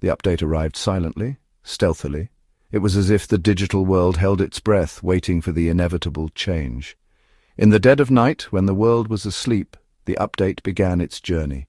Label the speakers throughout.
Speaker 1: The update arrived silently, stealthily. It was as if the digital world held its breath, waiting for the inevitable change. In the dead of night, when the world was asleep, the update began its journey.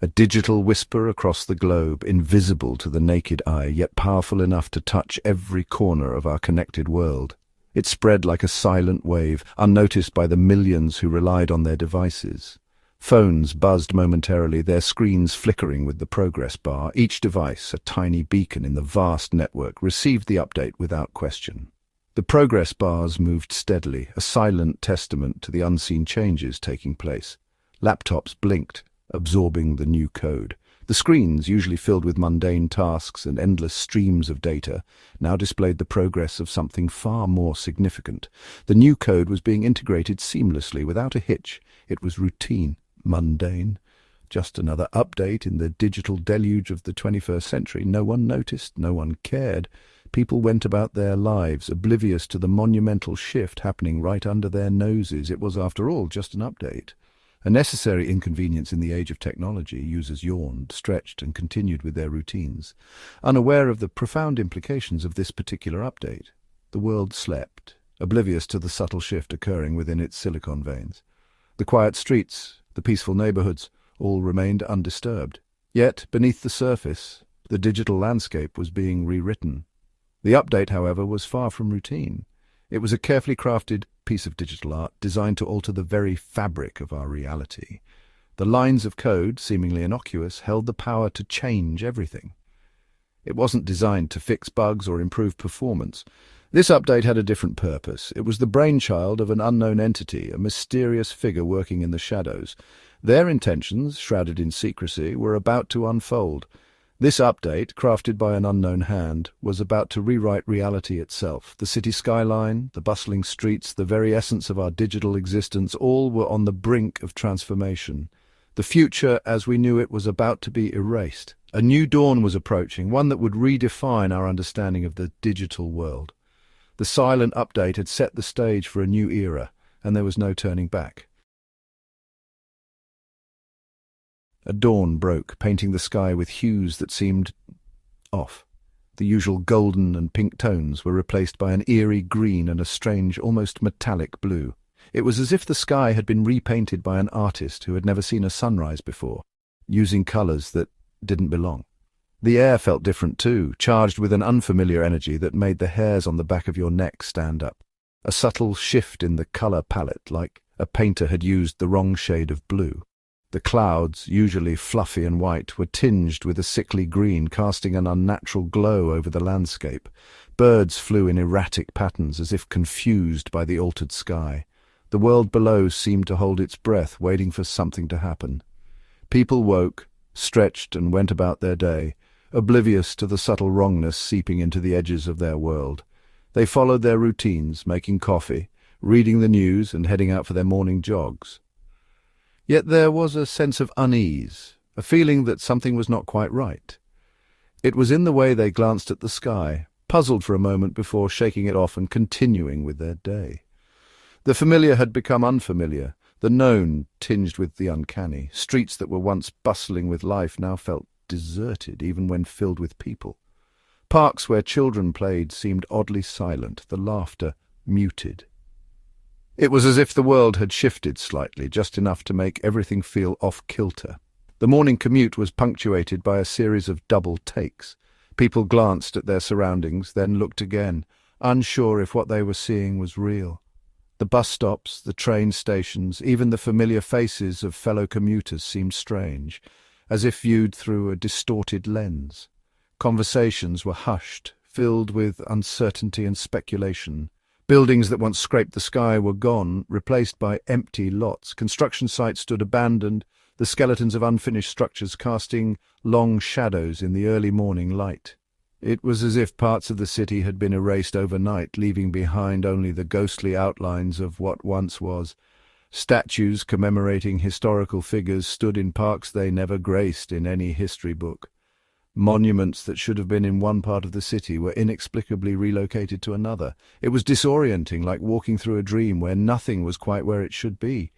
Speaker 1: A digital whisper across the globe, invisible to the naked eye, yet powerful enough to touch every corner of our connected world. It spread like a silent wave, unnoticed by the millions who relied on their devices. Phones buzzed momentarily, their screens flickering with the progress bar. Each device, a tiny beacon in the vast network, received the update without question. The progress bars moved steadily, a silent testament to the unseen changes taking place. Laptops blinked, absorbing the new code. The screens, usually filled with mundane tasks and endless streams of data, now displayed the progress of something far more significant. The new code was being integrated seamlessly, without a hitch. It was routine, mundane. Just another update in the digital deluge of the 21st century. No one noticed, no one cared. People went about their lives, oblivious to the monumental shift happening right under their noses. It was, after all, just an update. A necessary inconvenience in the age of technology. Users yawned, stretched, and continued with their routines, unaware of the profound implications of this particular update. The world slept, oblivious to the subtle shift occurring within its silicon veins. The quiet streets, the peaceful neighborhoods, all remained undisturbed. Yet, beneath the surface, the digital landscape was being rewritten. The update, however, was far from routine. It was a carefully crafted piece of digital art designed to alter the very fabric of our reality. The lines of code, seemingly innocuous, held the power to change everything. It wasn't designed to fix bugs or improve performance. This update had a different purpose. It was the brainchild of an unknown entity, a mysterious figure working in the shadows. Their intentions, shrouded in secrecy, were about to unfold. This update, crafted by an unknown hand, was about to rewrite reality itself. The city skyline, the bustling streets, the very essence of our digital existence, all were on the brink of transformation. The future, as we knew it, was about to be erased. A new dawn was approaching, one that would redefine our understanding of the digital world. The silent update had set the stage for a new era, and there was no turning back. A dawn broke, painting the sky with hues that seemed off. The usual golden and pink tones were replaced by an eerie green and a strange, almost metallic blue. It was as if the sky had been repainted by an artist who had never seen a sunrise before, using colors that didn't belong. The air felt different too, charged with an unfamiliar energy that made the hairs on the back of your neck stand up. A subtle shift in the color palette, like a painter had used the wrong shade of blue. The clouds, usually fluffy and white, were tinged with a sickly green, casting an unnatural glow over the landscape. Birds flew in erratic patterns, as if confused by the altered sky. The world below seemed to hold its breath, waiting for something to happen. People woke, stretched, and went about their day, oblivious to the subtle wrongness seeping into the edges of their world. They followed their routines, making coffee, reading the news, and heading out for their morning jogs. Yet there was a sense of unease, a feeling that something was not quite right. It was in the way they glanced at the sky, puzzled for a moment before shaking it off and continuing with their day. The familiar had become unfamiliar, the known tinged with the uncanny. Streets that were once bustling with life now felt deserted, even when filled with people. Parks where children played seemed oddly silent, the laughter muted. It was as if the world had shifted slightly, just enough to make everything feel off-kilter. The morning commute was punctuated by a series of double takes. People glanced at their surroundings, then looked again, unsure if what they were seeing was real. The bus stops, the train stations, even the familiar faces of fellow commuters seemed strange, as if viewed through a distorted lens. Conversations were hushed, filled with uncertainty and speculation. Buildings that once scraped the sky were gone, replaced by empty lots. Construction sites stood abandoned, the skeletons of unfinished structures casting long shadows in the early morning light. It was as if parts of the city had been erased overnight, leaving behind only the ghostly outlines of what once was. Statues commemorating historical figures stood in parks they never graced in any history book. Monuments that should have been in one part of the city were inexplicably relocated to another. It was disorienting, like walking through a dream where nothing was quite where it should be.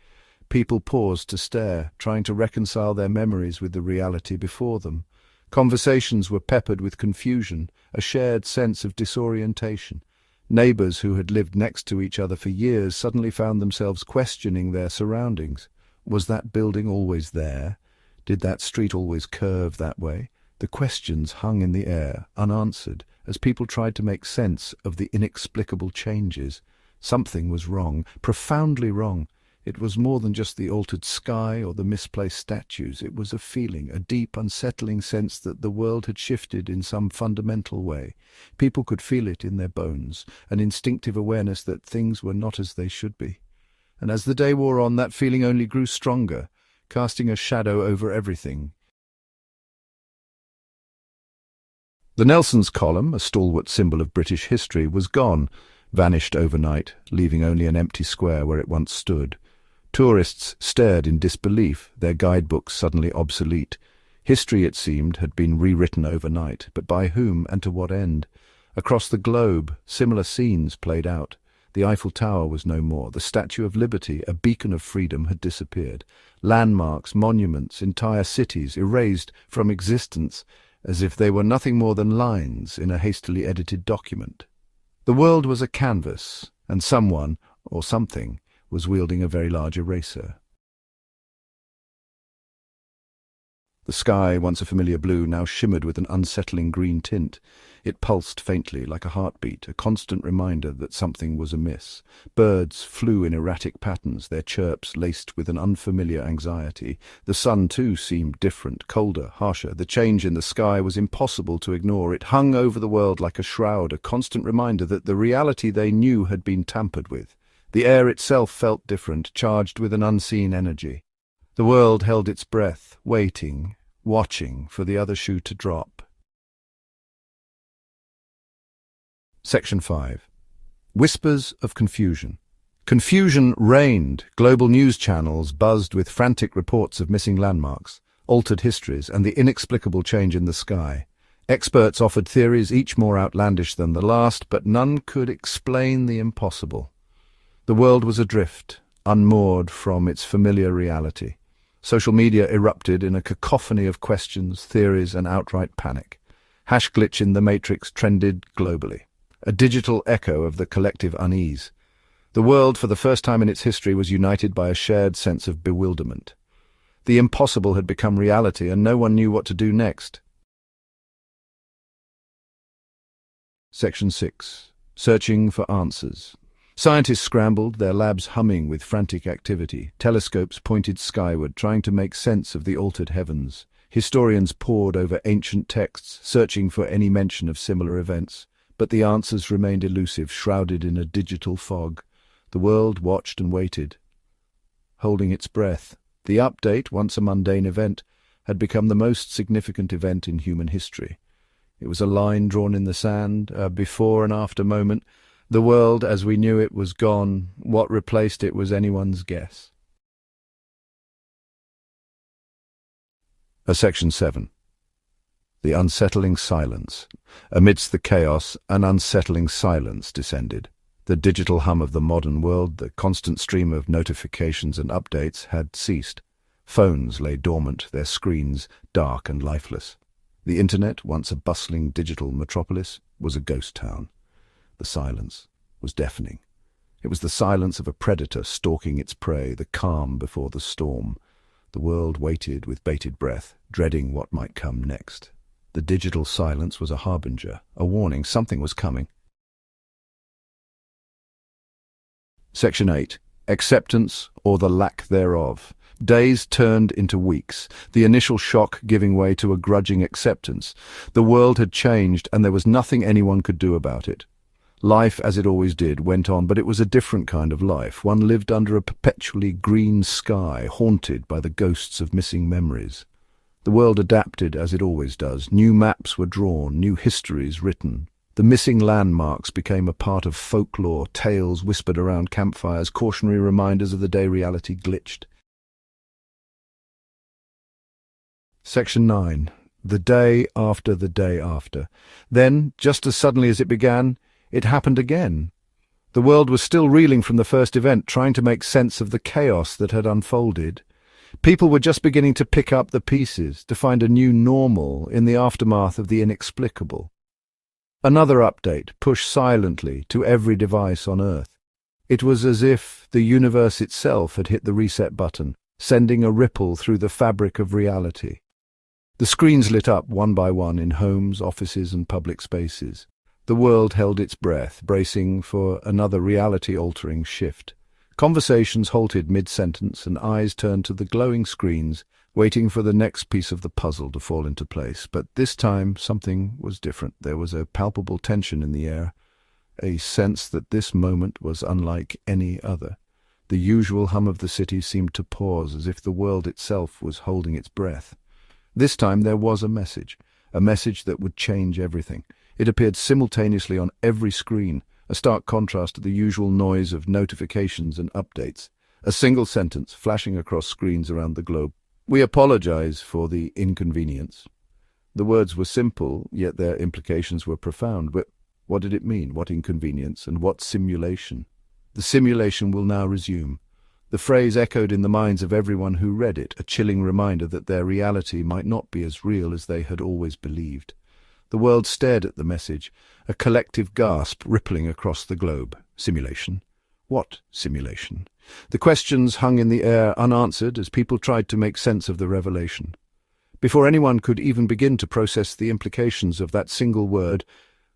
Speaker 1: People paused to stare, trying to reconcile their memories with the reality before them. Conversations were peppered with confusion, a shared sense of disorientation. Neighbors who had lived next to each other for years suddenly found themselves questioning their surroundings. Was that building always there? Did that street always curve that way? The questions hung in the air, unanswered, as people tried to make sense of the inexplicable changes. Something was wrong, profoundly wrong. It was more than just the altered sky or the misplaced statues. It was a feeling, a deep, unsettling sense that the world had shifted in some fundamental way. People could feel it in their bones, an instinctive awareness that things were not as they should be. And as the day wore on, that feeling only grew stronger, casting a shadow over everything. The Nelson's column, a stalwart symbol of British history, was gone, vanished overnight, leaving only an empty square where it once stood. Tourists stared in disbelief, their guidebooks suddenly obsolete. History, it seemed, had been rewritten overnight, but by whom and to what end? Across the globe, similar scenes played out. The Eiffel Tower was no more. The Statue of Liberty, a beacon of freedom, had disappeared. Landmarks, monuments, entire cities erased from existence, as if they were nothing more than lines in a hastily edited document. The world was a canvas, and someone, or something, was wielding a very large eraser. The sky, once a familiar blue, now shimmered with an unsettling green tint. It pulsed faintly, like a heartbeat, a constant reminder that something was amiss. Birds flew in erratic patterns, their chirps laced with an unfamiliar anxiety. The sun, too, seemed different, colder, harsher. The change in the sky was impossible to ignore. It hung over the world like a shroud, a constant reminder that the reality they knew had been tampered with. The air itself felt different, charged with an unseen energy. The world held its breath, waiting, watching for the other shoe to drop. Section 5. Whispers of confusion. Confusion reigned. Global news channels buzzed with frantic reports of missing landmarks, altered histories, and the inexplicable change in the sky. Experts offered theories, each more outlandish than the last, but none could explain the impossible. The world was adrift, unmoored from its familiar reality. Social media erupted in a cacophony of questions, theories, and outright panic. Hash glitch in the matrix trended globally, a digital echo of the collective unease. The world, for the first time in its history, was united by a shared sense of bewilderment. The impossible had become reality, and no one knew what to do next. Section 6. Searching for answers. Scientists scrambled, their labs humming with frantic activity. Telescopes pointed skyward, trying to make sense of the altered heavens. Historians pored over ancient texts, searching for any mention of similar events. But the answers remained elusive, shrouded in a digital fog. The world watched and waited, holding its breath. The update, once a mundane event, had become the most significant event in human history. It was a line drawn in the sand, a before and after moment. The world, as we knew it, was gone. What replaced it was anyone's guess. Section 7. The unsettling silence. Amidst the chaos, an unsettling silence descended. The digital hum of the modern world, the constant stream of notifications and updates, had ceased. Phones lay dormant, their screens dark and lifeless. The internet, once a bustling digital metropolis, was a ghost town. The silence was deafening. It was the silence of a predator stalking its prey, the calm before the storm. The world waited with bated breath, dreading what might come next. The digital silence was a harbinger, a warning something was coming. Section 8. Acceptance or the lack thereof. Days turned into weeks, the initial shock giving way to a grudging acceptance. The world had changed, and there was nothing anyone could do about it. Life, as it always did, went on, but it was a different kind of life. One lived under a perpetually green sky, haunted by the ghosts of missing memories. The world adapted, as it always does. New maps were drawn, new histories written. The missing landmarks became a part of folklore, tales whispered around campfires, cautionary reminders of the day reality glitched. Section 9. The day after the day after. Then, just as suddenly as it began, it happened again. The world was still reeling from the first event, trying to make sense of the chaos that had unfolded. People were just beginning to pick up the pieces, to find a new normal in the aftermath of the inexplicable. Another update, pushed silently to every device on Earth. It was as if the universe itself had hit the reset button, sending a ripple through the fabric of reality. The screens lit up one by one in homes, offices, and public spaces. The world held its breath, bracing for another reality-altering shift. Conversations halted mid-sentence, and eyes turned to the glowing screens, waiting for the next piece of the puzzle to fall into place. But this time, something was different. There was a palpable tension in the air, a sense that this moment was unlike any other. The usual hum of the city seemed to pause, as if the world itself was holding its breath. This time there was a message that would change everything. It appeared simultaneously on every screen, a stark contrast to the usual noise of notifications and updates. A single sentence flashing across screens around the globe. "We apologize for the inconvenience." The words were simple, yet their implications were profound. But what did it mean? What inconvenience? And what simulation? The simulation will now resume. The phrase echoed in the minds of everyone who read it, a chilling reminder that their reality might not be as real as they had always believed. The world stared at the message, a collective gasp rippling across the globe. Simulation? What simulation? The questions hung in the air unanswered as people tried to make sense of the revelation. Before anyone could even begin to process the implications of that single word,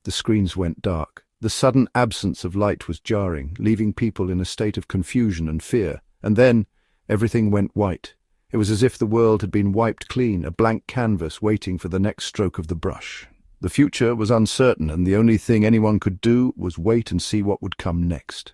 Speaker 1: the screens went dark. The sudden absence of light was jarring, leaving people in a state of confusion and fear. And then everything went white. It was as if the world had been wiped clean, a blank canvas waiting for the next stroke of the brush. The future was uncertain, and the only thing anyone could do was wait and see what would come next.